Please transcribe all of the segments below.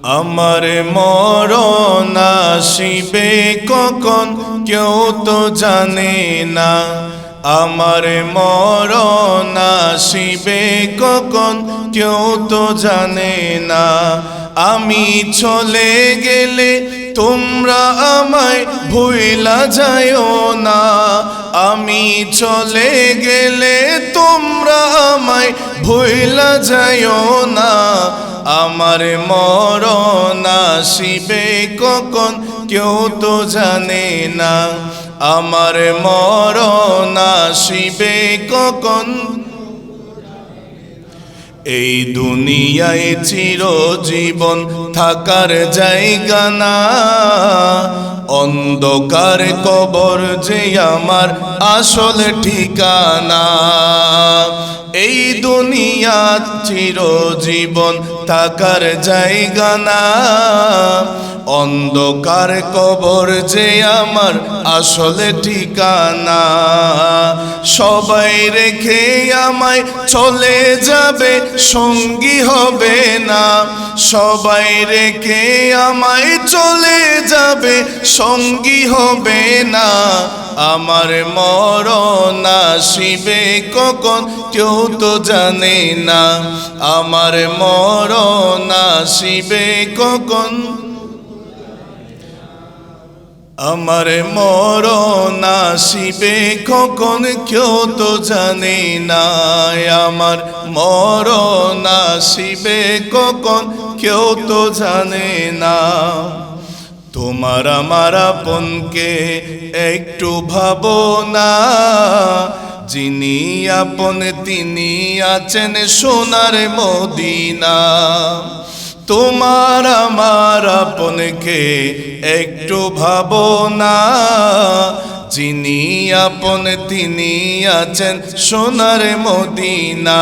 আমার মরণ আসিবে কখন কেউ তো জানে না। আমার মরণ আসিবে কখন কেউ তো জানে না। আমি চলে গেলে তোমরা আমায় ভুইলা যাইও না। আমি চলে গেলে তোমরা আমায় ভুইলা যাইও না। আমার মরণ আসিবে কখন কেউ তো জানে না। আমার মরণ আসিবে কখন। এই দুনিয়ায় চিরজীবন থাকার জায়গা না। অন্ধকার কবর যে আমার আসল ঠিকানা। এই দুনিয়া চিরজীবন থাকার জায়গা না। অন্ধকার কবর যে আমার আসল ঠিকানা। সবাই রেখে আমায় চলে যাবে, সঙ্গী হবে না। সবাই রেখে আমায় চলে যাবে, সঙ্গী হবে না। আমার মরণ আসিবে কখন কেউ তো জানে না। আমার মরণ আসিবে কখন। আমার মরণ আসিবে কখন কেউ তো জানে না। আমার মরণ আসিবে কখন কেউ তো জানে না। তোমার আমার আপনকে একটু ভাবো না। যিনি আপন তিনি আছেন সোনার মদিনা। তোমার আমার আপনকে একটু ভাবো না। যিনি আপন তিনি আছেন সোনার মদিনা।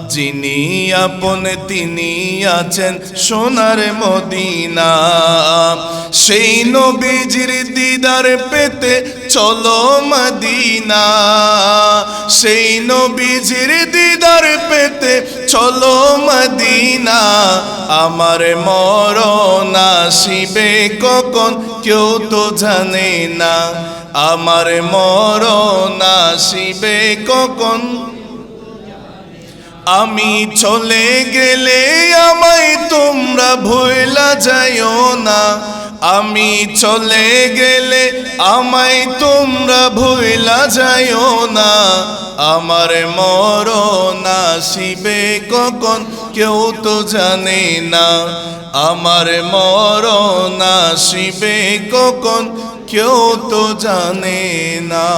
যিনি আপন তিনি আছেন সোনার মদিনা। সেই নবীজির দিদার পেতে চলো মদিনা। সেই নবীজির দিদার পেতে চলো মদিনা। আমার মরণ আসিবে কখন কেউ তো জানে না। আমার মরণ আসিবে কখন। আমি চলে গেলে আমায় তোমরা ভুইলা যাইও না। আমি চলে গেলে আমায় তোমরা ভুইলা যাইও না। আমার মরণ আসিবে কখন কেউ তো জানে না। আমার মরণ আসিবে কখন কেউ তো জানে না।